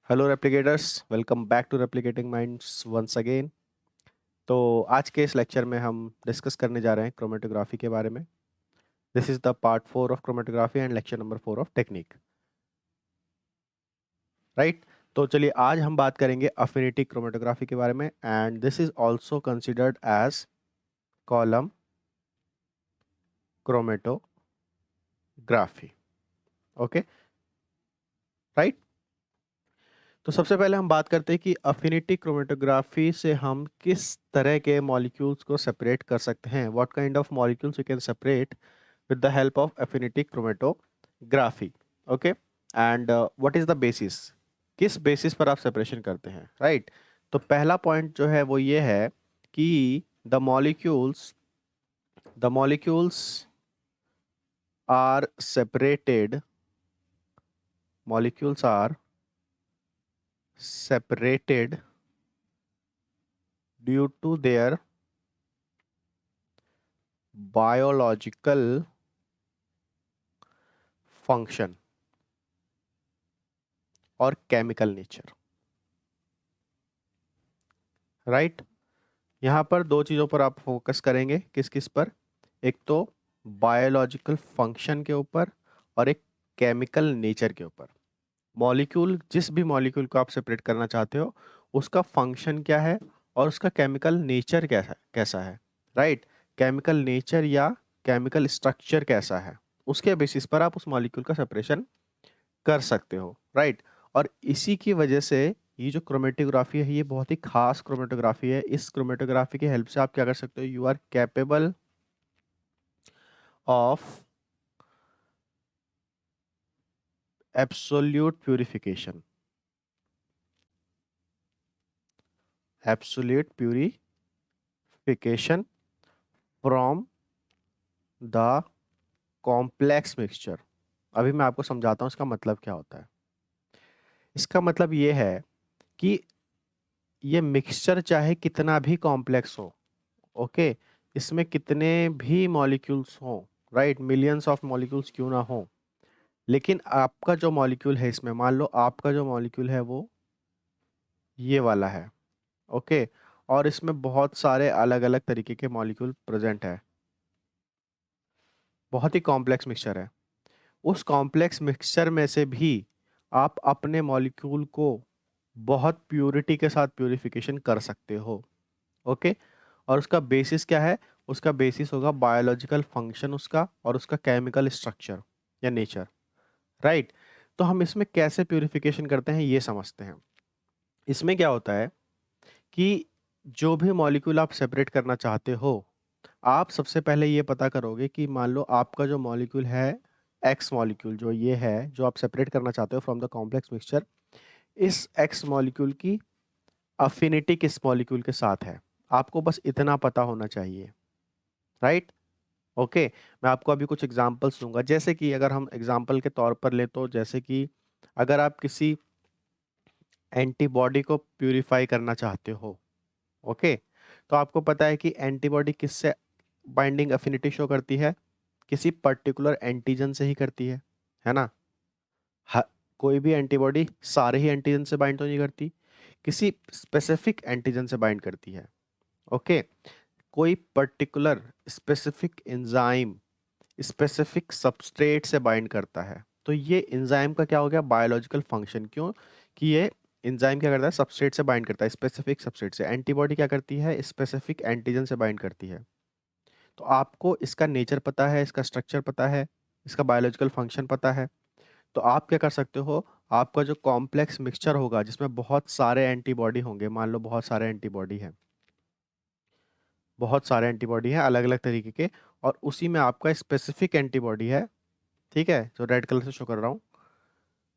Hello replicators, welcome back to replicating minds once again. तो आज के इस लेक्चर में हम डिस्कस करने जा रहे हैं क्रोमेटोग्राफी के बारे में। This is the part 4 of chromatography and lecture number 4 of technique, right. तो चलिए आज हम बात करेंगे अफिनिटी क्रोमेटोग्राफी के बारे में, and this is also considered as column chromatography. Okay, right. तो सबसे पहले हम बात करते हैं कि अफिनिटी क्रोमेटोग्राफी से हम किस तरह के मॉलिक्यूल्स को सेपरेट कर सकते हैं। What kind of molecules we can separate with the help of affinity chromatography. Okay, and what is the basis? किस बेसिस पर आप सेपरेशन करते हैं, राइट। तो पहला पॉइंट जो है वो ये है कि the molecules are separated molecules are separated due to their biological function और केमिकल नेचर, राइट। यहाँ पर दो चीज़ों पर आप फोकस करेंगे, किस किस पर। एक तो बायोलॉजिकल फंक्शन के ऊपर और एक केमिकल नेचर के ऊपर। मॉलिक्यूल, जिस भी मॉलिक्यूल को आप सेपरेट करना चाहते हो, उसका फंक्शन क्या है और उसका केमिकल नेचर कैसा कैसा है, राइट। केमिकल नेचर या केमिकल स्ट्रक्चर कैसा है, उसके बेसिस पर आप उस मॉलिक्यूल का सेपरेशन कर सकते हो, राइट। और इसी की वजह से ये जो क्रोमेटोग्राफी है ये बहुत ही खास क्रोमेटोग्राफी है। इस क्रोमेटोग्राफी की हेल्प से आप क्या कर सकते हो, you are capable of absolute purification, absolute purification from the complex mixture. अभी मैं आपको समझाता हूँ इसका मतलब क्या होता है। इसका मतलब ये है कि ये मिक्सचर चाहे कितना भी कॉम्प्लेक्स हो, ओके, इसमें कितने भी मॉलिक्यूल्स हों, राइट, मिलियंस ऑफ मॉलिक्यूल्स क्यों ना हो, लेकिन आपका जो मॉलिक्यूल है, इसमें मान लो आपका जो मॉलिक्यूल है वो ये वाला है, ओके, और इसमें बहुत सारे अलग अलग तरीके के मॉलिक्यूल प्रेजेंट है, बहुत ही कॉम्प्लेक्स मिक्सचर है। उस कॉम्प्लेक्स मिक्सचर में से भी आप अपने मॉलिक्यूल को बहुत प्यूरिटी के साथ प्यूरिफिकेशन कर सकते हो, ओके। और उसका बेसिस क्या है, उसका बेसिस होगा बायोलॉजिकल फंक्शन उसका और उसका केमिकल स्ट्रक्चर या नेचर, राइट। तो हम इसमें कैसे प्यूरिफिकेशन करते हैं ये समझते हैं। इसमें क्या होता है कि जो भी मॉलिक्यूल आप सेपरेट करना चाहते हो, आप सबसे पहले ये पता करोगे कि मान लो आपका जो मॉलिक्यूल है, एक्स मॉलिक्यूल जो ये है जो आप सेपरेट करना चाहते हो फ्रॉम द कॉम्प्लेक्स मिक्सचर, इस एक्स मॉलिक्यूल की अफिनिटी किस मॉलिक्यूल के साथ है, आपको बस इतना पता होना चाहिए, राइट। ओके, मैं आपको अभी कुछ एग्जांपल्स दूंगा। जैसे कि अगर हम एग्जांपल के तौर पर ले तो जैसे कि अगर आप किसी एंटीबॉडी को प्यूरिफाई करना चाहते हो, ओके, तो आपको पता है कि एंटीबॉडी किससे बाइंडिंग अफिनिटी शो करती है, किसी पर्टिकुलर एंटीजन से ही करती है ना। ह- कोई भी एंटीबॉडी सारे ही एंटीजन से बाइंड तो नहीं करती, किसी स्पेसिफिक एंटीजन से बाइंड करती है, ओके। कोई particular specific enzyme specific substrate से बाइंड करता है। तो ये एंजाइम का क्या हो गया, बायोलॉजिकल फंक्शन। क्यों कि ये एंजाइम क्या करता है, सबस्ट्रेट से बाइंड करता है, स्पेसिफिक सबस्ट्रेट से। एंटीबॉडी क्या करती है, स्पेसिफिक एंटीजन से बाइंड करती है। तो आपको इसका नेचर पता है, इसका स्ट्रक्चर पता है, इसका बायोलॉजिकल फंक्शन पता है। तो आप क्या कर सकते हो, आपका जो कॉम्प्लेक्स मिक्सचर होगा जिसमें बहुत सारे एंटीबॉडी होंगे, मान लो बहुत सारे एंटीबॉडी हैं अलग अलग तरीके के, और उसी में आपका स्पेसिफिक एंटीबॉडी है, ठीक है, जो रेड कलर से शो कर रहा हूँ।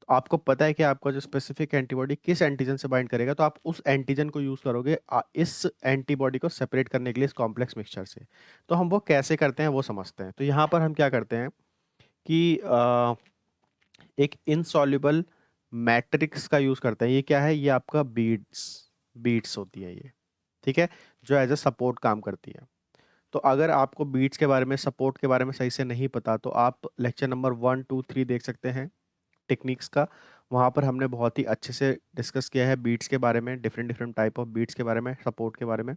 तो आपको पता है कि आपका जो स्पेसिफिक एंटीबॉडी किस एंटीजन से बाइंड करेगा, तो आप उस एंटीजन को यूज करोगे इस एंटीबॉडी को सेपरेट करने के लिए इस कॉम्प्लेक्स मिक्सचर से। तो हम वो कैसे करते हैं वो समझते हैं। तो यहाँ पर हम क्या करते हैं कि एक इनसॉल्युबल मैट्रिक्स का यूज करते हैं। ये क्या है, ये आपका बीड्स बीड्स होती है ये, ठीक है, जो एज ए सपोर्ट काम करती है। तो अगर आपको बीट्स के बारे में, सपोर्ट के बारे में सही से नहीं पता, तो आप लेक्चर नंबर 1 2 3 देख सकते हैं टेक्निक्स का। वहाँ पर हमने बहुत ही अच्छे से डिस्कस किया है बीट्स के बारे में, different different type of beats के बारे में, सपोर्ट के बारे में,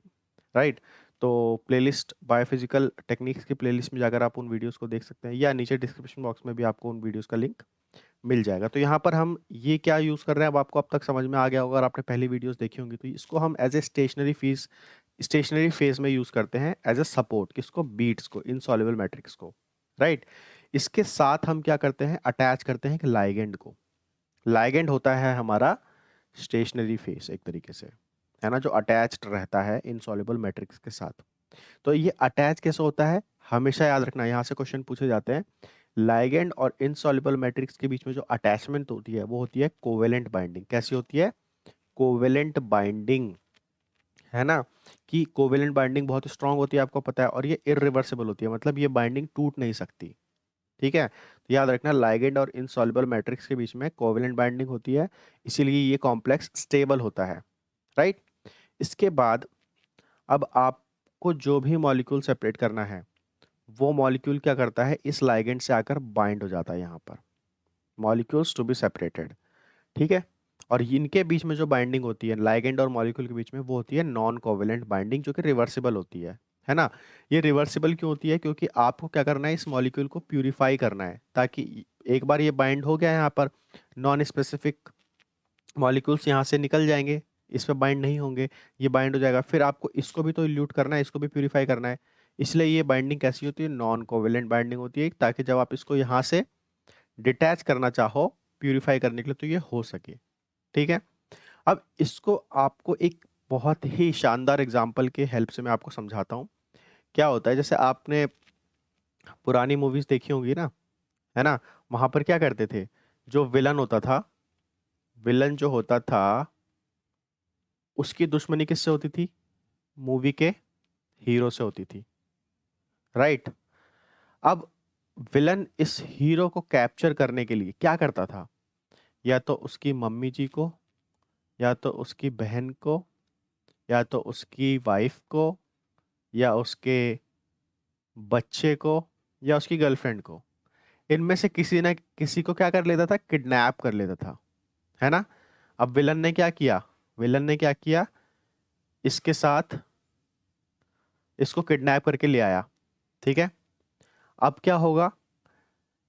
राइट। तो प्लेलिस्ट बायोफिजिकल टेक्निक्स की प्लेलिस्ट में जाकर आप उन वीडियोस को देख सकते हैं, या नीचे डिस्क्रिप्शन बॉक्स में भी आपको उन वीडियोस का लिंक मिल जाएगा। तो यहाँ पर हम ये क्या यूज़ कर रहे हैं, अब आपको अब तक समझ में आ गया होगा, अगर आपने पहली वीडियोस देखी होंगी, तो इसको हम एज ए स्टेशनरी फेज में यूज़ करते हैं एज ए सपोर्ट, किसको, बीट्स को, इनसॉल्युबल मैट्रिक्स को, राइट। इसके साथ हम क्या करते हैं, अटैच करते हैं कि लाइगेंड को। लाइगेंड होता है हमारा स्टेशनरी फेस एक तरीके से, है ना, जो अटैच्ड रहता है इनसॉल्युबल मैट्रिक्स के साथ। तो ये अटैच कैसे होता है, हमेशा याद रखना, यहाँ से क्वेश्चन पूछे जाते हैं। लाइगेंड और इनसॉल्युबल मैट्रिक्स के बीच में जो अटैचमेंट होती है वो होती है कोवेलेंट बाइंडिंग। कैसी होती है, कोवेलेंट बाइंडिंग, है ना, कि कोवेलेंट बाइंडिंग बहुत स्ट्रांग होती है, आपको पता है, और ये इरिवर्सिबल होती है, मतलब ये बाइंडिंग टूट नहीं सकती। ठीक है, तो याद रखना लाइगेंड और इनसॉल्युबल मैट्रिक्स के बीच में कोवेलेंट बाइंडिंग होती है, इसीलिए ये कॉम्प्लेक्स स्टेबल होता है, राइट। इसके बाद अब आपको जो भी मॉलिक्यूल सेपरेट करना है, वो मॉलिक्यूल क्या करता है, इस लाइगेंड से आकर बाइंड हो जाता है यहाँ पर, मॉलिक्यूल्स टू बी सेपरेटेड, ठीक है। और इनके बीच में जो बाइंडिंग होती है लाइगेंड और मॉलिक्यूल के बीच में, वो होती है नॉन कोवेलेंट बाइंडिंग, जो कि रिवर्सिबल होती है ना। ये रिवर्सिबल क्यों होती है, क्योंकि आपको क्या करना है, इस मॉलिक्यूल को प्यूरिफाई करना है, ताकि एक बार ये बाइंड हो गया यहाँ पर, नॉन स्पेसिफिक मॉलिक्यूल्स यहाँ से निकल जाएंगे, इस पे बाइंड नहीं होंगे, ये बाइंड हो जाएगा, फिर आपको इसको भी तो इल्यूट करना है, इसको भी प्यूरिफाई करना है, इसलिए ये बाइंडिंग कैसी होती है, नॉन कोवेलेंट बाइंडिंग होती है, ताकि जब आप इसको यहाँ से डिटैच करना चाहो प्यूरिफाई करने के लिए, तो ये हो सके, ठीक है। अब इसको आपको एक बहुत ही शानदार एग्जाम्पल के हेल्प से मैं आपको समझाता हूँ। क्या होता है, जैसे आपने पुरानी मूवीज देखी होंगी ना, है ना, वहां पर क्या करते थे, जो विलन होता था, विलन जो होता था, उसकी दुश्मनी किससे होती थी, मूवी के हीरो से होती थी, राइट। अब विलन इस हीरो को कैप्चर करने के लिए क्या करता था, या तो उसकी मम्मी जी को, या तो उसकी बहन को, या तो उसकी वाइफ को, या उसके बच्चे को, या उसकी गर्लफ्रेंड को, इनमें से किसी ना किसी को क्या कर लेता था, किडनैप कर लेता था, है ना। अब विलन ने क्या किया, विलन ने क्या किया, इसके साथ इसको किडनैप करके ले आया, ठीक है। अब क्या होगा,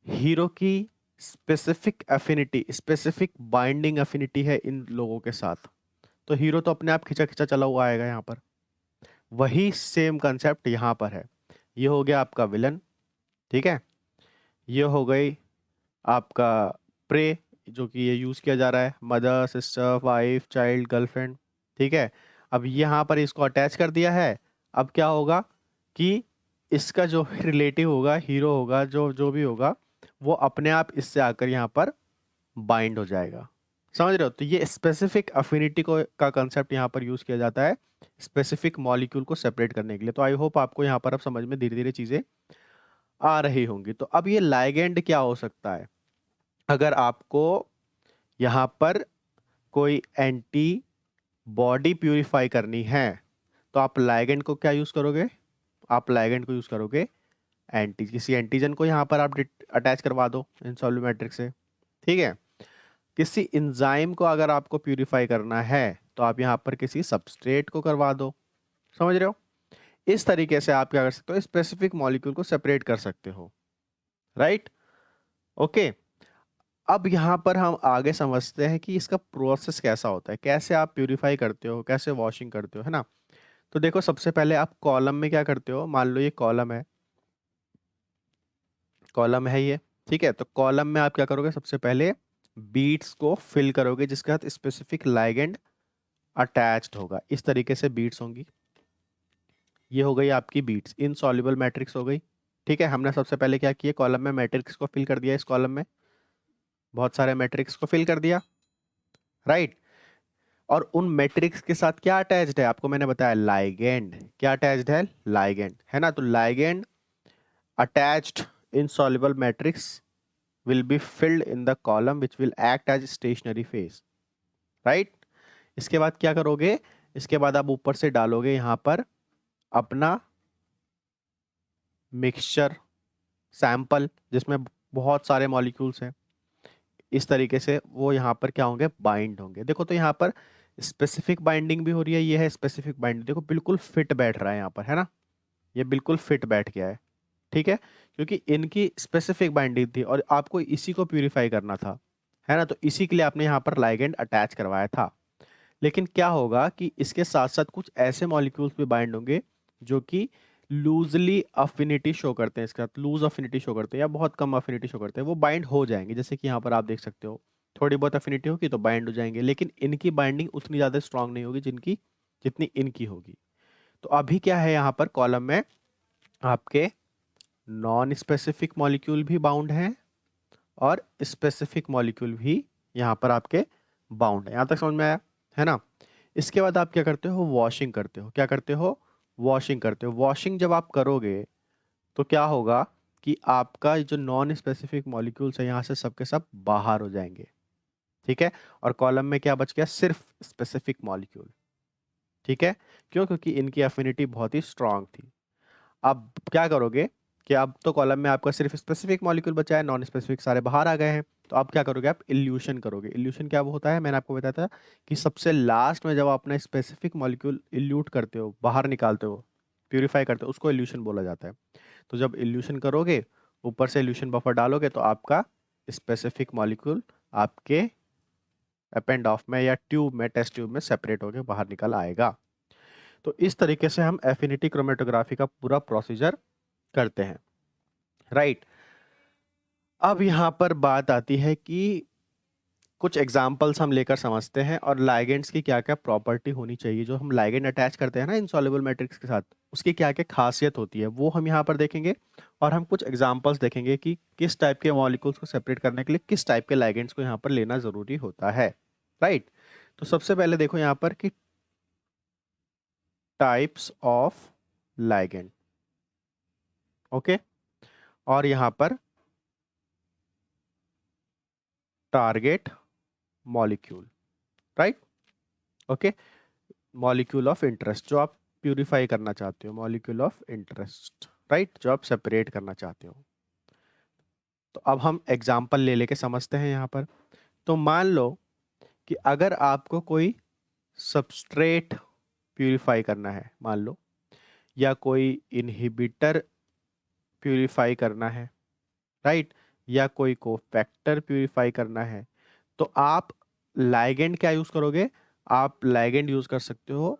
हीरो की specific affinity, specific binding affinity है इन लोगों के साथ, तो हीरो तो अपने आप खिंचा खिंचा चला हुआ आएगा यहाँ पर। वही सेम कंसेप्ट यहाँ पर है। ये हो गया आपका विलन, ठीक है, ये हो गई आपका प्रे, जो कि ये यूज किया जा रहा है, mother, sister, wife, child, girlfriend, ठीक है। अब यहाँ पर इसको अटैच कर दिया है। अब क्या होगा कि इसका जो रिलेटिव होगा, हीरो होगा, जो जो भी होगा, वो अपने आप इससे आकर यहाँ पर बाइंड हो जाएगा, समझ रहे हो। तो ये स्पेसिफिक अफिनिटी को का कंसेप्ट यहाँ पर यूज किया जाता है स्पेसिफिक मॉलिक्यूल को सेपरेट करने के लिए। तो आई होप आपको यहाँ पर अब समझ में धीरे धीरे चीजें आ रही होंगी। तो अब ये लाइगेंड क्या हो सकता है, अगर आपको यहाँ पर कोई एंटी बॉडी प्यूरिफाई करनी है, तो आप लाइगेंड को क्या यूज करोगे, आप लाइगेंड को यूज करोगे किसी एंटीजन को यहाँ पर आप अटैच करवा दो इनसॉल्युबल मैट्रिक्स से, ठीक है। किसी इंजाइम को अगर आपको प्यूरिफाई करना है, तो आप यहाँ पर किसी सबस्ट्रेट को करवा दो, समझ रहे हो। इस तरीके से आप क्या कर सकते हो, स्पेसिफिक मॉलिक्यूल को सेपरेट कर सकते हो, राइट, ओके। अब यहाँ पर हम आगे समझते हैं कि इसका प्रोसेस कैसा होता है, कैसे आप प्यूरिफाई करते हो, कैसे वॉशिंग करते हो, है ना। तो देखो, सबसे पहले आप कॉलम में क्या करते हो, मान लो ये कॉलम है, कॉलम है ये, ठीक है। तो कॉलम में आप क्या करोगे, सबसे पहले बीट्स को फिल करोगे, जिसके साथ स्पेसिफिक लाइगेंड अटैच्ड होगा, इस तरीके से बीट्स होंगी। ये हो गई आपकी बीट्स, इनसॉल्युबल मैट्रिक्स हो गई, ठीक है। हमने सबसे पहले क्या किया, कॉलम में मैट्रिक्स को फिल कर दिया, इस कॉलम में बहुत सारे मैट्रिक्स को फिल कर दिया, राइट। और उन मैट्रिक्स के साथ क्या अटैच्ड है, आपको मैंने बताया लाइगेंड, क्या अटैच्ड है, लाइगेंड, है ना। तो ligand attached insoluble matrix will be filled in the column which will act as stationary phase, right। इसके बाद क्या करोगे, इसके बाद आप ऊपर से डालोगे यहां पर अपना मिक्सचर सैंपल, जिसमें बहुत सारे मॉलिक्यूल्स हैं, इस तरीके से वो यहाँ पर क्या होंगे, बाइंड होंगे। देखो तो यहाँ पर स्पेसिफिक बाइंडिंग भी हो रही है, ये है स्पेसिफिक बाइंडिंग, देखो बिल्कुल फिट बैठ रहा है यहाँ पर, है ना, ये बिल्कुल फिट बैठ गया है, ठीक है, क्योंकि इनकी स्पेसिफिक बाइंडिंग थी और आपको इसी को प्यूरिफाई करना था, है ना, तो इसी के लिए आपने यहाँ पर लाइगेंड अटैच करवाया था। लेकिन क्या होगा कि इसके साथ साथ कुछ ऐसे मॉलिक्यूल्स भी बाइंड होंगे जो कि लूजली अफिनिटी शो करते हैं, इसके साथ लूज अफिनिटी शो करते हैं या बहुत कम अफिनिटी शो करते हैं, वो बाइंड हो जाएंगे। जैसे कि यहाँ पर आप देख सकते हो थोड़ी बहुत अफिनिटी होगी तो बाइंड हो जाएंगे, लेकिन इनकी बाइंडिंग उतनी ज़्यादा स्ट्रांग नहीं होगी जिनकी जितनी इनकी होगी। तो अभी क्या है यहाँ पर कॉलम में आपके नॉन स्पेसिफिक मॉलिक्यूल भी बाउंड हैं और स्पेसिफिक मॉलिक्यूल भी यहाँ पर आपके बाउंड है। यहाँ तक समझ में आया, है ना। इसके बाद आप क्या करते हो, वॉशिंग करते हो। क्या करते हो, वॉशिंग करते हो। वॉशिंग जब आप करोगे तो क्या होगा कि आपका जो नॉन स्पेसिफिक मॉलिक्यूल्स है यहाँ से सबके सब बाहर हो जाएंगे, ठीक है, और कॉलम में क्या बच गया, सिर्फ स्पेसिफिक मॉलिक्यूल, ठीक है। क्यों, क्योंकि इनकी एफिनिटी बहुत ही स्ट्रांग थी। अब क्या करोगे कि अब तो कॉलम में आपका सिर्फ स्पेसिफिक मॉलिक्यूल बचा है, नॉन स्पेसिफिक सारे बाहर आ गए हैं, तो आप क्या करोगे, आप इल्यूशन करोगे। इल्यूशन क्या वो होता है, मैंने आपको बताया था कि सबसे लास्ट में जब आप अपना स्पेसिफिक मॉलिक्यूल इल्यूट करते हो, बाहर निकालते हो, प्यूरिफाई करते हो, उसको इल्यूशन बोला जाता है। तो जब इल्यूशन करोगे, ऊपर से इल्यूशन बफर डालोगे, तो आपका स्पेसिफिक मॉलिक्यूल आपके अपेंड ऑफ में या ट्यूब में, टेस्ट ट्यूब में सेपरेट होकर बाहर निकल आएगा। तो इस तरीके से हम एफिनिटी क्रोमेटोग्राफी का पूरा प्रोसीजर करते हैं, राइट। अब यहाँ पर बात आती है कि कुछ एग्जाम्पल्स हम लेकर समझते हैं और लाइगेंड्स की क्या क्या प्रॉपर्टी होनी चाहिए। जो हम लाइगेंड अटैच करते हैं ना इनसॉल्युबल मैट्रिक्स के साथ, उसकी क्या क्या खासियत होती है वो हम यहाँ पर देखेंगे। और हम कुछ एग्जाम्पल्स देखेंगे कि किस टाइप के मॉलिक्यूल्स को सेपरेट करने के लिए किस टाइप के लाइगेंड्स को यहाँ पर लेना जरूरी होता है, राइट। तो सबसे पहले देखो यहाँ पर कि टाइप्स ऑफ लाइगेंड, ओके, और यहाँ पर target molecule, right, okay, molecule of interest जो आप प्यूरिफाई करना चाहते हो, मॉलिक्यूल ऑफ इंटरेस्ट, राइट, जो आप सेपरेट करना चाहते हो। तो अब हम एग्जाम्पल ले लेके समझते हैं यहाँ पर। तो मान लो कि अगर आपको कोई सबस्ट्रेट प्यूरिफाई करना है, मान लो, या कोई इनहिबिटर प्यूरिफाई करना है, राइट, या कोई कोफैक्टर प्यूरिफाई करना है, तो आप लाइगेंड क्या यूज करोगे, आप लाइगेंड यूज कर सकते हो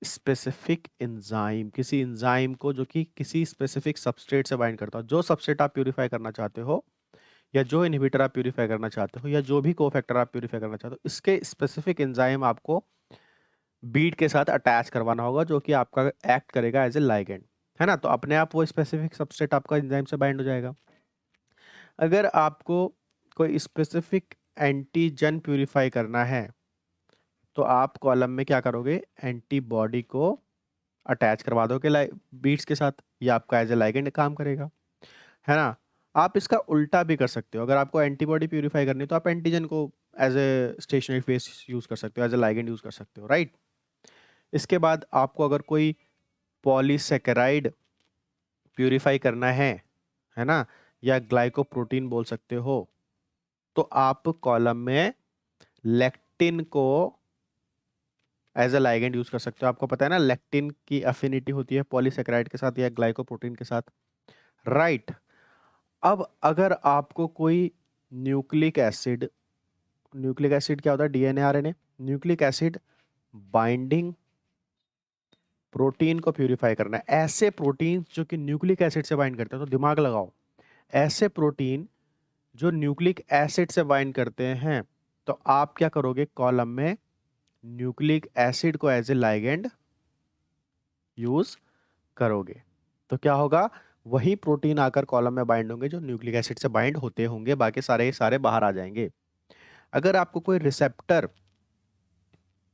स्पेसिफिक एंजाइम, किसी एंजाइम को जो कि किसी स्पेसिफिक सबस्ट्रेट से बाइंड करता हो। जो सबस्ट्रेट आप प्यूरिफाई करना चाहते हो या जो इनहिबिटर आप प्यूरिफाई करना चाहते हो या जो भी कोफैक्टर आप प्यूरिफाई करना चाहते हो, इसके स्पेसिफिक एंजाइम आपको बीट के साथ अटैच करवाना होगा जो कि आपका एक्ट करेगा एज ए लाइगेंड, है ना। तो अपने आप वो स्पेसिफिक सबस्ट्रेट आपका एंजाइम से बाइंड हो जाएगा। अगर आपको कोई स्पेसिफिक एंटीजन प्यूरिफाई करना है तो आप कॉलम में क्या करोगे, एंटीबॉडी को अटैच करवा दोगे बीट्स के साथ, ये आपका एज ए लाइगेंड काम करेगा, है ना। आप इसका उल्टा भी कर सकते हो। अगर आपको एंटीबॉडी प्यूरिफाई करनी है तो आप एंटीजन को as a stationary phase use कर सकते हो, एज ए लाइगेंड यूज कर सकते हो, राइट। इसके बाद आपको अगर कोई पॉलीसेकेराइड प्यूरिफाई करना है ना, या ग्लाइकोप्रोटीन बोल सकते हो, तो आप कॉलम में लेक्टिन को एज अ लाइगेंड यूज कर सकते हो। आपको पता है ना लेक्टिन की अफिनिटी होती है पॉलीसेकेराइड के साथ या ग्लाइकोप्रोटीन के साथ, राइट। अब अगर आपको कोई न्यूक्लिक एसिड, न्यूक्लिक एसिड क्या होता है, DNA RNA, nucleic acid binding protein को प्यूरिफाई करना है, ऐसे प्रोटीन जो कि न्यूक्लिक एसिड से बाइंड करते हैं, तो दिमाग लगाओ, ऐसे प्रोटीन जो न्यूक्लिक एसिड से बाइंड करते हैं, तो आप क्या करोगे, कॉलम में न्यूक्लिक एसिड को एज ए लाइगेंड यूज करोगे। तो क्या होगा, वही प्रोटीन आकर कॉलम में बाइंड होंगे जो न्यूक्लिक एसिड से बाइंड होते होंगे, बाकी सारे सारे बाहर आ जाएंगे। अगर आपको कोई रिसेप्टर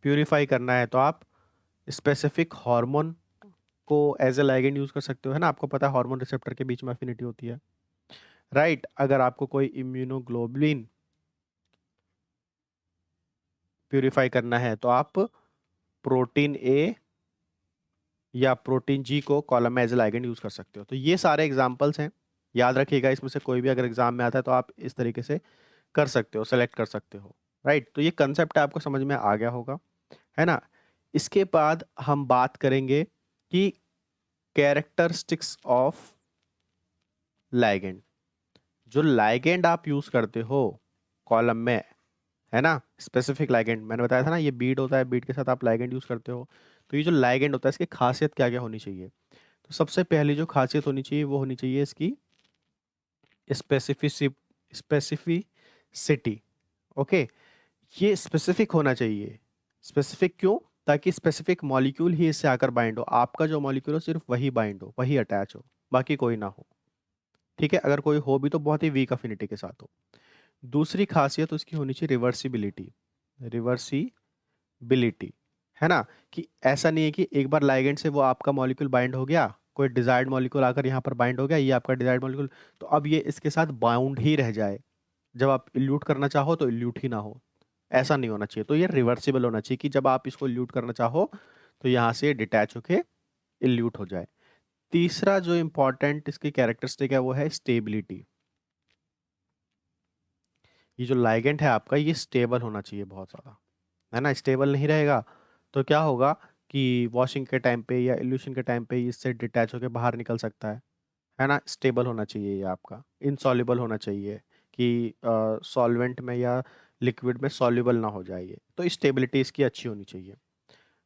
प्यूरिफाई करना है तो आप स्पेसिफिक हार्मोन को एज ए लाइगेंड यूज कर सकते हो, है ना। आपको पता है हार्मोन रिसेप्टर के बीच में अफिनिटी होती है, राइट। अगर आपको कोई इम्यूनोग्लोबुलिन प्यूरिफाई करना है तो आप प्रोटीन ए या प्रोटीन जी को कॉलम में एज ए लाइगेंड यूज कर सकते हो। तो ये सारे एग्जांपल्स हैं, याद रखिएगा। इसमें से कोई भी अगर एग्जाम में आता है तो आप इस तरीके से कर सकते हो, सेलेक्ट कर सकते हो, राइट। तो ये कंसेप्ट आपको समझ में आ गया होगा, है ना। इसके बाद हम बात करेंगे कि कैरेक्टरिस्टिक्स ऑफ लाइगेंड। जो लाइगेंड आप यूज करते हो कॉलम में, है ना, स्पेसिफिक लाइगेंड, मैंने बताया था ना, ये बीट होता है, बीट के साथ आप लाइगेंड यूज करते हो। तो ये जो लाइगेंड होता है इसकी खासियत क्या क्या होनी चाहिए? तो सबसे पहली जो खासियत होनी चाहिए वो होनी चाहिए इसकी स्पेसिफिसिटी। ओके, ये स्पेसिफिक होना चाहिए। स्पेसिफिक क्यों? ताकि स्पेसिफिक मॉलिक्यूल ही इससे आकर बाइंड हो, आपका जो मॉलिक्यूल हो सिर्फ वही बाइंड हो, वही अटैच हो, बाकी कोई ना हो। ठीक है, अगर कोई हो भी तो बहुत ही वीक अफिनिटी के साथ हो। दूसरी खासियत उसकी होनी चाहिए रिवर्सिबिलिटी। रिवर्सिबिलिटी, है ना, कि ऐसा नहीं है कि एक बार लाइगेंड से वो आपका मॉलिक्यूल बाइंड हो गया, कोई डिजायर्ड मॉलिक्यूल आकर यहाँ पर बाइंड हो गया, ये आपका डिजायर्ड मॉलिक्यूल, तो अब ये इसके साथ बाउंड ही रह जाए, जब आप इल्यूट करना चाहो तो इल्यूट ही ना हो। ऐसा नहीं होना चाहिए। तो ये रिवर्सिबल होना चाहिए कि जब आप इसको इल्यूट करना चाहो तो यहाँ से डिटैच होके इल्यूट हो जाए। तीसरा जो इंपॉर्टेंट इसकी कैरेक्टरिस्टिक है वो है स्टेबिलिटी। ये जो लाइगेंड है आपका ये स्टेबल होना चाहिए बहुत ज़्यादा, है ना। स्टेबल नहीं रहेगा तो क्या होगा कि वॉशिंग के टाइम पे या इल्यूशन के टाइम पे इससे डिटैच होके बाहर निकल सकता है ना। स्टेबल होना चाहिए ये आपका, इनसॉल्युबल होना चाहिए कि सॉल्वेंट में या लिक्विड में सॉल्युबल ना हो जाए ये। तो स्टेबिलिटी इसकी अच्छी होनी चाहिए,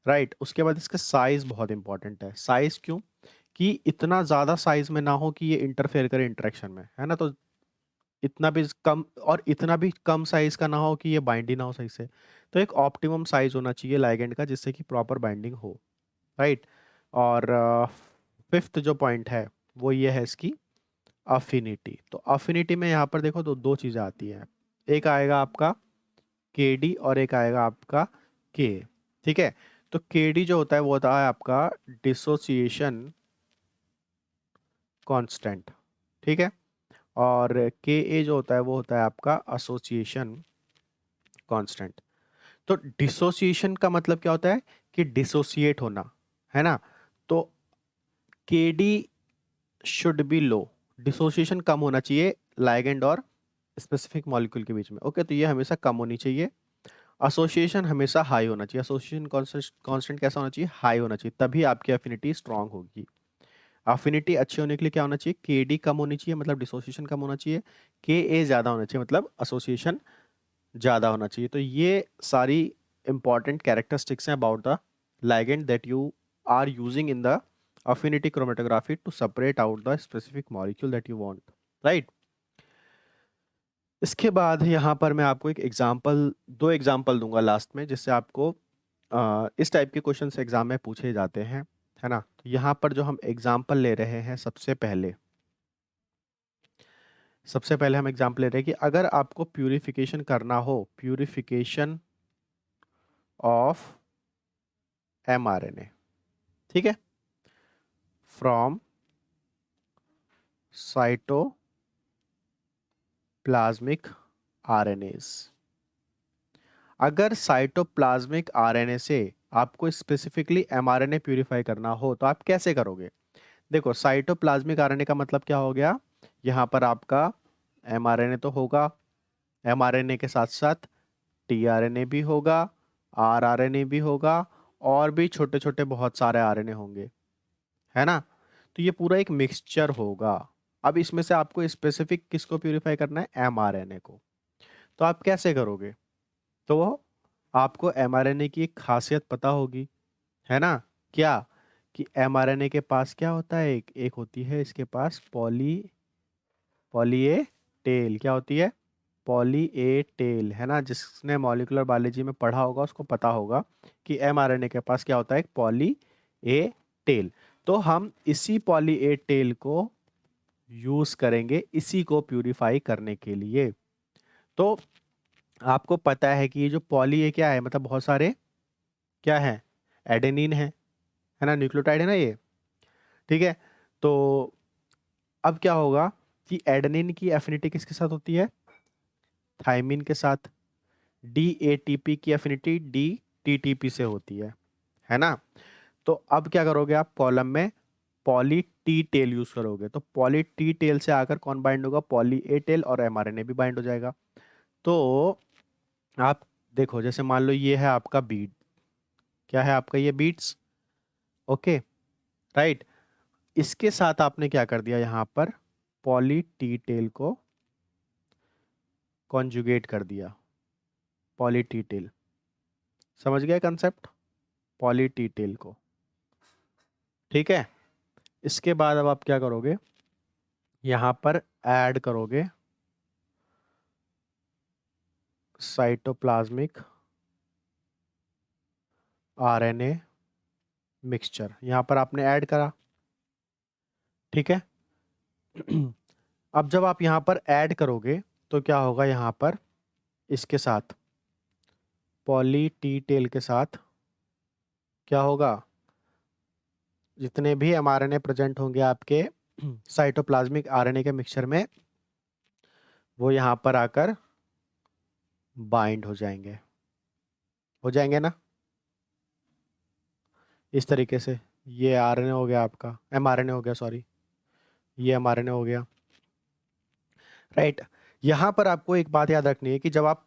राइट। उसके बाद इसका साइज बहुत इंपॉर्टेंट है। साइज क्यों? कि इतना ज़्यादा साइज में ना हो कि ये इंटरफेयर करे इंटरेक्शन में, है ना। तो इतना भी कम और इतना भी कम साइज का ना हो कि ये बाइंड ही ना हो सही से। तो एक ऑप्टिमम साइज होना चाहिए लाइगेंड का जिससे कि प्रॉपर बाइंडिंग हो, राइट। और फिफ्थ जो पॉइंट है वो ये है इसकी अफिनिटी। तो अफिनिटी में यहाँ पर देखो तो दो चीज़ें आती हैं, एक आएगा आपका के डी और एक आएगा आपका के। ठीक है, तो के डी जो होता है वो होता है आपका डिसोसिएशन कांस्टेंट, ठीक है। और के ए जो होता है वो होता है आपका एसोसिएशन कांस्टेंट। तो डिसोसिएशन का मतलब क्या होता है कि डिसोसिएट होना, है ना। तो K D should be low, dissociation कम होना चाहिए लाइगेंड और स्पेसिफिक मॉलिक्यूल के बीच में। ओके, तो ये हमेशा कम होनी चाहिए। एसोसिएशन हमेशा हाई होना चाहिए। एसोसिएशन कांस्टेंट कैसा होना चाहिए? हाई होना चाहिए, तभी आपकी अफिनिटी स्ट्रांग होगी। अफिनिटी अच्छी होने के लिए क्या होना चाहिए? के डी कम होनी चाहिए मतलब डिसोसिएशन कम होना चाहिए, के ए ज़्यादा होना चाहिए मतलब एसोसिएशन ज़्यादा होना चाहिए। तो ये सारी इंपॉर्टेंट कैरेक्टरिस्टिक्स हैं about the ligand that you are using in the affinity chromatography to separate out the specific molecule that you want, right? इसके बाद यहाँ पर मैं आपको एक एग्जाम्पल, दो एग्जाम्पल दूंगा लास्ट में, जिससे आपको इस टाइप के क्वेश्चन एग्जाम में पूछे जाते हैं, है ना। तो यहाँ पर जो हम एग्जाम्पल ले रहे हैं, सबसे पहले हम एग्जाम्पल ले रहे हैं कि अगर आपको प्यूरिफिकेशन करना हो, प्यूरिफिकेशन ऑफ mRNA, ठीक है, फ्रॉम साइटोप्लाज्मिक आरएनएस। अगर साइटोप्लाज्मिक आरएनए से आपको स्पेसिफिकली एमआरएनए प्यूरिफाई करना हो तो आप कैसे करोगे? देखो, साइटोप्लाज्मिक आरएनए का मतलब क्या हो गया? यहाँ पर आपका एमआरएनए तो होगा, एमआरएनए के साथ साथ टीआरएनए भी होगा, आरआरएनए भी होगा, और भी छोटे छोटे बहुत सारे आरएनए होंगे, है ना। तो ये पूरा एक मिक्सचर होगा। अब इसमें से आपको स्पेसिफिक किसको प्यूरिफाई करना है? एमआरएनए को। तो आप कैसे करोगे? तो आपको एमआरएनए की एक खासियत पता होगी, है ना। क्या? कि एमआरएनए के पास क्या होता है, एक एक होती है इसके पास पॉली ए टेल। क्या होती है? पॉली ए टेल, है ना। जिसने मॉलिक्यूलर बायोलॉजी में पढ़ा होगा उसको पता होगा कि एमआरएनए के पास क्या होता है, एक पॉली ए टेल। तो हम इसी पॉली ए टेल को यूज करेंगे इसी को प्यूरिफाई करने के लिए। तो आपको पता है कि ये जो पॉली ए क्या है, मतलब बहुत सारे क्या है, एडेनिन है ना, न्यूक्लियोटाइड है ना ये, ठीक है। तो अब क्या होगा कि एडेनिन की एफिनिटी किसके साथ होती है? थाइमिन के साथ। डीएटीपी की एफिनिटी डी टीटीपी से होती है ना। तो अब क्या करोगे आप? कॉलम में पॉली टी टेल यूज करोगे, तो पॉली टी टेल से आकर कौन बाइंड होगा? पॉली ए टेल, और एमआरएनए भी बाइंड हो जाएगा। तो आप देखो, जैसे मान लो ये है आपका बीट, क्या है आपका ये बीट्स, ओके, राइट। इसके साथ आपने क्या कर दिया, यहाँ पर पॉली टी टेल को कॉन्जुगेट कर दिया, पॉली टी टेल, समझ गए कंसेप्ट, पॉली टी टेल को, ठीक है। इसके बाद अब आप क्या करोगे, यहाँ पर ऐड करोगे साइटोप्लाज्मिक आरएनए मिक्सचर, यहाँ पर आपने ऐड करा, ठीक है। अब जब आप यहाँ पर ऐड करोगे तो क्या होगा, यहाँ पर इसके साथ पॉली टी टेल के साथ क्या होगा, जितने भी एमआरएनए प्रेजेंट होंगे आपके साइटोप्लाज्मिक आरएनए के मिक्सचर में, वो यहाँ पर आकर बाइंड हो जाएंगे ना, इस तरीके से। ये आरएनए हो गया आपका, एमआरएनए हो गया, सॉरी, ये एमआरएनए हो गया, राइट। यहाँ पर आपको एक बात याद रखनी है कि जब आप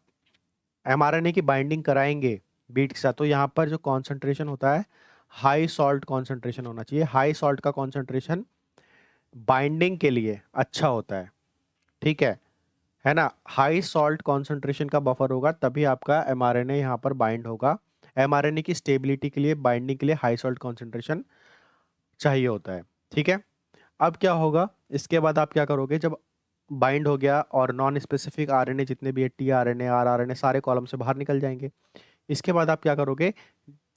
एमआरएनए की बाइंडिंग कराएंगे बीट के साथ, तो यहाँ पर जो कॉन्सेंट्रेशन होता है, हाई सॉल्ट कॉन्सेंट्रेशन होना चाहिए। हाई सॉल्ट का कॉन्सेंट्रेशन बाइंडिंग के लिए अच्छा होता है, ठीक है ना। हाई सॉल्ट कॉन्सेंट्रेशन का बफर होगा तभी आपका एमआरएनए यहाँ पर बाइंड होगा। एमआरएनए की स्टेबिलिटी के लिए, बाइंडिंग के लिए हाई सॉल्ट कॉन्सेंट्रेशन चाहिए होता है, ठीक है। अब क्या होगा, इसके बाद आप क्या करोगे, जब बाइंड हो गया और नॉन स्पेसिफिक आरएनए जितने भी है, टी आरएनए, आर आरएनए, सारे कॉलम से बाहर निकल जाएंगे। इसके बाद आप क्या करोगे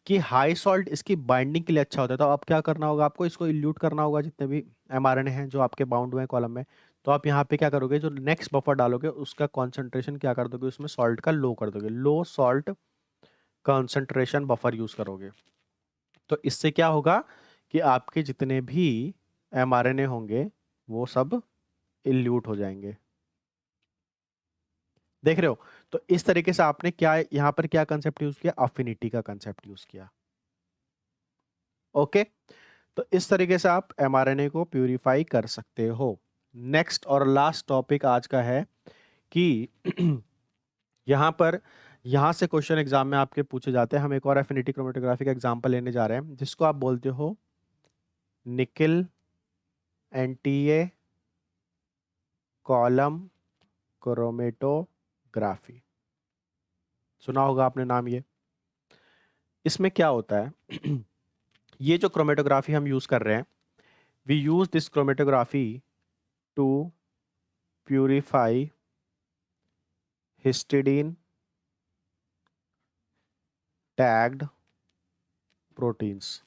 कि हाई सॉल्ट इसकी बाइंडिंग के लिए अच्छा होता है, तो अब क्या करना होगा, आपको इसको इल्यूट करना होगा, जितने भी एमआरएनए हैं जो आपके बाउंड हुए हैं कॉलम में। तो आप यहाँ पे क्या करोगे, जो नेक्स्ट बफर डालोगे उसका कॉन्सेंट्रेशन क्या कर दोगे, उसमें सॉल्ट का लो कर दोगे, लो सॉल्ट कॉन्सेंट्रेशन बफर यूज करोगे। तो इससे क्या होगा कि आपके जितने भी एमआरएनए होंगे वो सब इल्यूट हो जाएंगे, देख रहे हो। तो इस तरीके से आपने क्या यहाँ पर क्या कंसेप्ट यूज किया, अफिनिटी का कंसेप्ट यूज किया, ओके। तो इस तरीके से आप एमआरएनए को प्यूरिफाई कर सकते हो। नेक्स्ट और लास्ट टॉपिक आज का है कि यहाँ पर, यहाँ से क्वेश्चन एग्जाम में आपके पूछे जाते हैं। हम एक और एफिनिटी क्रोमेटोग्राफी का एग्जांपल लेने जा रहे हैं, जिसको आप बोलते हो निकेल एनटीए कॉलम क्रोमेटोग्राफी, सुना होगा आपने नाम ये। इसमें क्या होता है ये जो क्रोमेटोग्राफी हम यूज कर रहे हैं, we use this chromatography to purify histidine tagged proteins.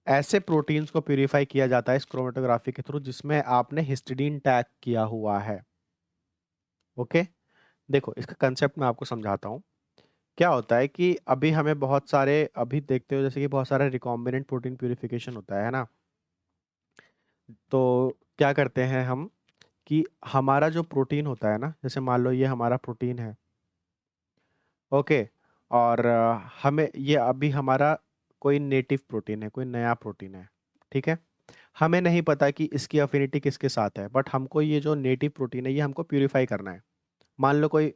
ऐसे प्रोटीन्स को प्यूरिफाई किया जाता है इस क्रोमेटोग्राफी के थ्रू जिसमें आपने हिस्टिडीन टैग किया हुआ है, ओके। देखो, इसका कंसेप्ट मैं आपको समझाता हूँ। क्या होता है कि अभी हमें बहुत सारे, अभी देखते हो जैसे कि बहुत सारे रिकॉम्बिनेंट प्रोटीन प्यूरिफिकेशन होता है ना। तो क्या करते हैं हम कि हमारा जो प्रोटीन होता है ना, जैसे मान लो ये हमारा प्रोटीन है, ओके, और हमें ये अभी हमारा कोई नेटिव प्रोटीन है, कोई नया प्रोटीन है, ठीक है। हमें नहीं पता कि इसकी अफिनिटी किसके साथ है, बट हमको ये जो नेटिव प्रोटीन है ये हमको प्यूरिफाई करना है। मान लो कोई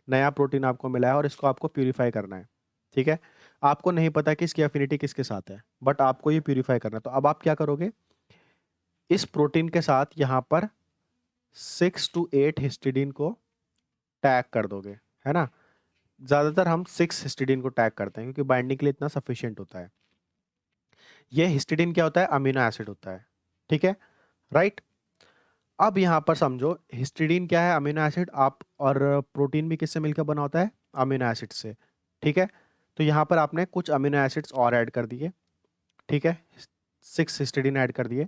नया प्रोटीन आपको मिला है और इसको आपको प्यूरिफाई करना है, ठीक है। आपको नहीं पता कि इसकी अफिनिटी किसके साथ है, बट आपको ये प्यूरिफाई करना है। तो अब आप क्या करोगे, इस प्रोटीन के साथ यहाँ पर 6 to 8 हिस्टिडीन को टैग कर दोगे, है ना। ज़्यादातर हम 6 हिस्टिडीन को टैग करते हैं क्योंकि बाइंडिंग के लिए इतना सफिशियंट होता है। ये हिस्टिडीन क्या होता है, अमीनो एसिड होता है, ठीक है, राइट। अब यहाँ पर समझो, हिस्टिडीन क्या है, अमीनो एसिड। आप और प्रोटीन भी किससे मिलकर बना होता है, अमीनो एसिड से, ठीक है। तो यहाँ पर आपने कुछ अमीनो एसिड्स और ऐड कर दिए, ठीक है, 6 हिस्टिडीन ऐड कर दिए।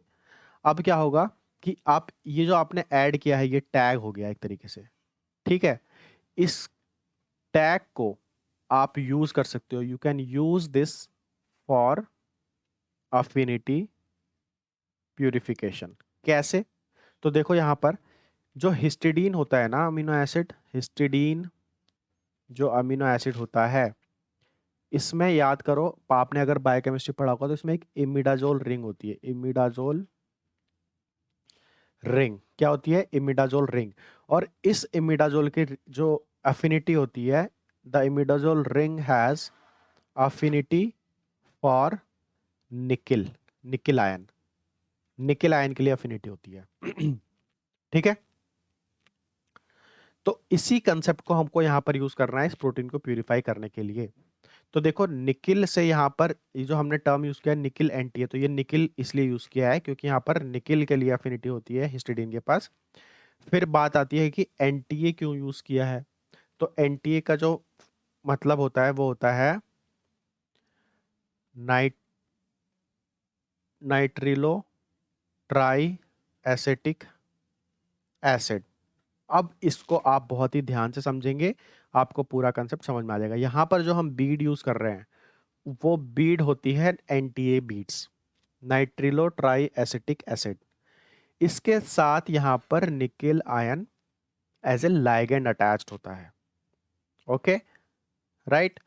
अब क्या होगा कि आप ये जो आपने ऐड किया है ये टैग हो गया एक तरीके से, ठीक है। इस टैग को आप यूज कर सकते हो, you can use this for affinity purification. कैसे, तो देखो यहाँ पर जो हिस्टिडीन होता है ना, अमीनो एसिड, हिस्टिडीन जो अमीनो एसिड होता है, इसमें याद करो, आपने अगर बायोकेमिस्ट्री पढ़ा होगा तो इसमें एक इमिडाजोल रिंग होती है, इमिडाजोल रिंग क्या होती है, इमिडाजोल रिंग। और इस इमिडाजोल के जो अफिनिटी होती है, the imidazole ring has affinity for nickel, nickel ion, nickel ion के लिए अफिनिटी होती है। ठीक है, तो इसी कंसेप्ट को हमको यहां पर यूज करना है इस प्रोटीन को प्यूरिफाई करने के लिए। तो देखो निकिल से यहाँ पर ये जो हमने टर्म यूज किया है निकिल एंटी है, तो ये निकिल इसलिए यूज किया है क्योंकि यहाँ पर निकिल के लिए अफिनिटी होती है हिस्टिडीन के पास। फिर बात आती है कि एनटीए क्यों यूज किया है, तो एनटीए का जो मतलब होता है वो होता है नाइट नाइट्रिलो ट्राई एसेटिक एसिड। अब इसको आप बहुत ही ध्यान से समझेंगे, आपको पूरा कंसेप्ट समझ में आ जाएगा। यहाँ पर जो हम बीड यूज कर रहे हैं वो बीड होती है NTA beads, nitrilotriacetic acid. इसके साथ यहाँ पर nickel ion as a ligand attached होता है। Okay right.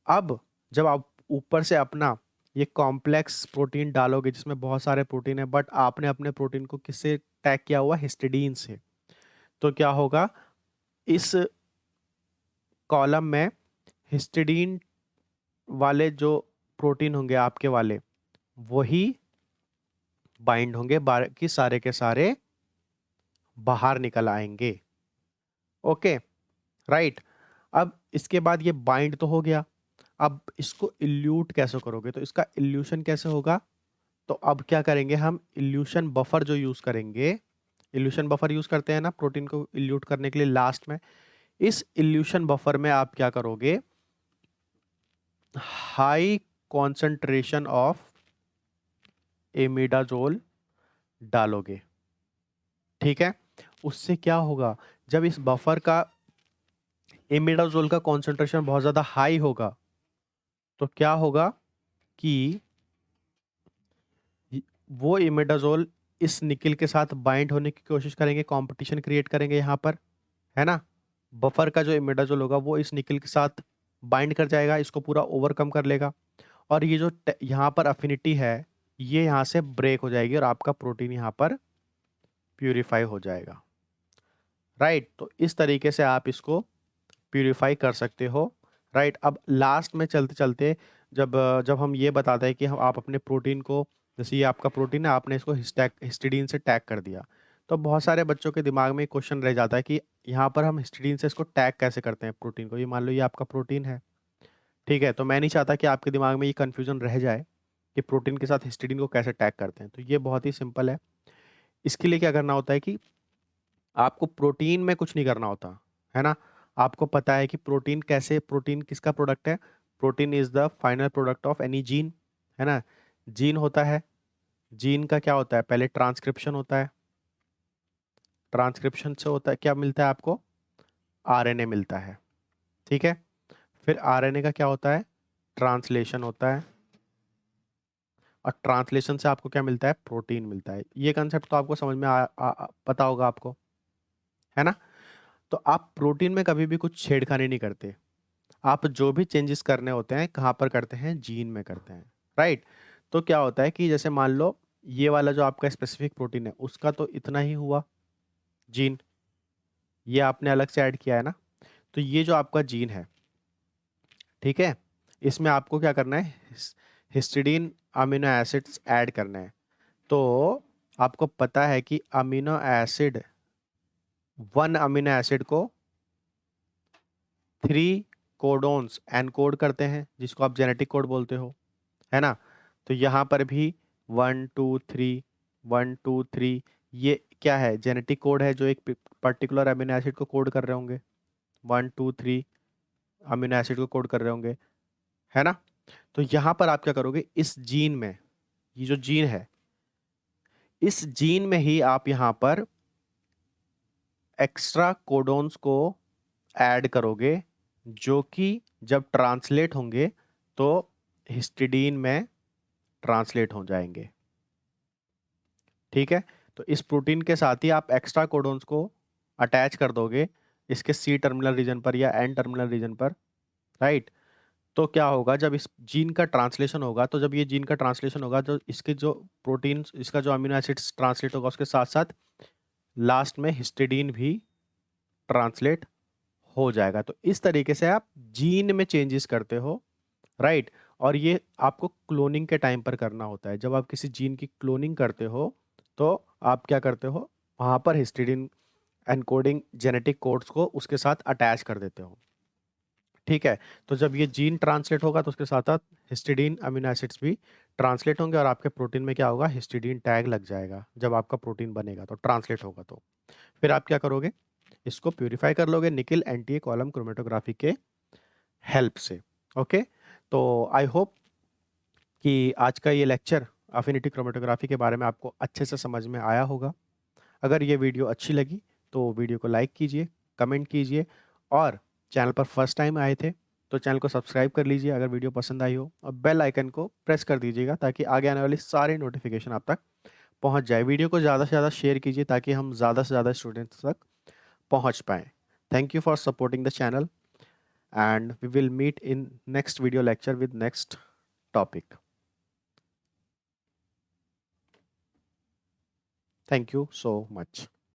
अब जब आप ऊपर से अपना ये कॉम्प्लेक्स प्रोटीन डालोगे जिसमें बहुत सारे प्रोटीन है, बट आपने अपने प्रोटीन को किससे टैग किया हुआ, हिस्टिडीन से, तो क्या होगा, इस कॉलम में हिस्टिडीन वाले जो प्रोटीन होंगे आपके वाले वही बाइंड होंगे, बाकी सारे के सारे बाहर निकल आएंगे। Okay right. अब इसके बाद ये बाइंड तो हो गया, अब इसको इल्यूट कैसे करोगे, तो इसका इल्यूशन कैसे होगा, तो अब क्या करेंगे हम, इल्यूशन बफर जो यूज करेंगे, इल्यूशन बफर यूज करते हैं ना प्रोटीन को इल्यूट करने के लिए लास्ट में। इस इल्यूशन बफर में आप क्या करोगे, हाई कॉन्सेंट्रेशन ऑफ इमिडाजोल डालोगे। ठीक है, उससे क्या होगा, जब इस बफर का इमिडाजोल का कॉन्सेंट्रेशन बहुत ज्यादा हाई होगा तो क्या होगा कि वो इमिडाजोल इस निकिल के साथ बाइंड होने की कोशिश करेंगे, कंपटीशन क्रिएट करेंगे यहाँ पर, है ना। बफर का जो इमिडाजोल होगा वो इस निकिल के साथ बाइंड कर जाएगा, इसको पूरा ओवरकम कर लेगा, और ये जो यहाँ पर अफिनिटी है ये यहाँ से ब्रेक हो जाएगी और आपका प्रोटीन यहाँ पर प्यूरिफाई हो जाएगा। राइट, तो इस तरीके से आप इसको प्यूरिफाई कर सकते हो। राइट, अब लास्ट में चलते चलते जब जब हम ये बताते हैं कि हम आप अपने प्रोटीन को, जैसे ये आपका प्रोटीन है आपने इसको हिस्टिडीन से टैग कर दिया, तो बहुत सारे बच्चों के दिमाग में क्वेश्चन रह जाता है कि यहाँ पर हम हिस्टिडीन से इसको टैग कैसे करते हैं प्रोटीन को। ये मान लो ये आपका प्रोटीन है, ठीक है, तो मैं नहीं चाहता कि आपके दिमाग में ये कन्फ्यूजन रह जाए कि प्रोटीन के साथ हिस्टिडीन को कैसे टैग करते हैं। तो ये बहुत ही सिंपल है। इसके लिए क्या करना होता है कि आपको प्रोटीन में कुछ नहीं करना होता, है ना। आपको पता है कि प्रोटीन कैसे, प्रोटीन किसका प्रोडक्ट है, protein is the final product of any gene, है ना। जीन होता है, जीन का क्या होता है, पहले ट्रांसक्रिप्शन होता है, ट्रांसक्रिप्शन से होता है क्या मिलता है आपको, आरएनए मिलता है, ठीक है। फिर आरएनए का क्या होता है, ट्रांसलेशन होता है, और ट्रांसलेशन से आपको क्या मिलता है, प्रोटीन मिलता है। ये कंसेप्ट तो आपको समझ में पता होगा आपको, है ना। तो आप प्रोटीन में कभी भी कुछ छेड़खानी नहीं करते, आप जो भी चेंजेस करने होते हैं कहाँ पर करते हैं, जीन में करते हैं। राइट, तो क्या होता है कि जैसे मान लो ये वाला जो आपका स्पेसिफिक प्रोटीन है उसका तो इतना ही हुआ जीन, ये आपने अलग से ऐड किया है ना, तो ये जो आपका जीन है, ठीक है, इसमें आपको क्या करना है, हिस्टिडीन अमीनो एसिड्स ऐड करना है। तो आपको पता है कि amino acid, one amino acid को 3 कोडोन्स एनकोड करते हैं जिसको आप जेनेटिक कोड बोलते हो, है ना। तो यहाँ पर भी 1 2 3 1 2 3, ये क्या है, जेनेटिक कोड है जो एक पर्टिकुलर अमीनो एसिड को कोड कर रहे होंगे, 1 2 3 अमीनो एसिड को कोड कर रहे होंगे, है ना। तो यहाँ पर आप क्या करोगे, इस जीन में, ये जो जीन है इस जीन में ही आप यहाँ पर एक्स्ट्रा कोडोन्स को ऐड करोगे जो कि जब ट्रांसलेट होंगे तो हिस्टिडीन में ट्रांसलेट हो जाएंगे। ठीक है, तो इस प्रोटीन के साथ ही आप एक्स्ट्रा कोडोन्स को अटैच कर दोगे इसके सी टर्मिनल रीजन पर या एन टर्मिनल रीजन पर। राइट, तो क्या होगा, जब इस जीन का ट्रांसलेशन होगा, तो जब ये जीन का ट्रांसलेशन होगा तो इसके जो प्रोटीन, इसका जो अमीनो एसिड्स ट्रांसलेट होगा उसके साथ साथ लास्ट में हिस्टिडीन भी ट्रांसलेट हो जाएगा। तो इस तरीके से आप जीन में चेंजेस करते हो, राइट। और ये आपको क्लोनिंग के टाइम पर करना होता है। जब आप किसी जीन की क्लोनिंग करते हो तो आप क्या करते हो, वहाँ पर हिस्टिडीन एनकोडिंग जेनेटिक कोड्स को उसके साथ अटैच कर देते हो, ठीक है। तो जब ये जीन ट्रांसलेट होगा तो उसके साथ साथ हिस्टिडीन अमीनो एसिड्स भी ट्रांसलेट होंगे और आपके प्रोटीन में क्या होगा, हिस्टिडीन टैग लग जाएगा। जब आपका प्रोटीन बनेगा तो ट्रांसलेट होगा, तो फिर आप क्या करोगे, इसको प्यूरिफाई कर लोगे निकल एंटी कॉलम क्रोमेटोग्राफी के हेल्प से। ओके, तो आई होप कि आज का ये लेक्चर अफिनिटी क्रोमेटोग्राफी के बारे में आपको अच्छे से समझ में आया होगा। अगर ये वीडियो अच्छी लगी तो वीडियो को लाइक कीजिए, कमेंट कीजिए, और चैनल पर फर्स्ट टाइम आए थे तो चैनल को सब्सक्राइब कर लीजिए अगर वीडियो पसंद आई हो, और बेल आइकन को प्रेस कर दीजिएगा ताकि आगे आने वाली सारी नोटिफिकेशन आप तक पहुंच जाए। वीडियो को ज़्यादा से ज़्यादा शेयर कीजिए ताकि हम ज़्यादा से ज़्यादा स्टूडेंट्स तक पहुंच पाएँ। Thank you for supporting the channel, and we will meet in next video lecture with next topic. Thank you so much.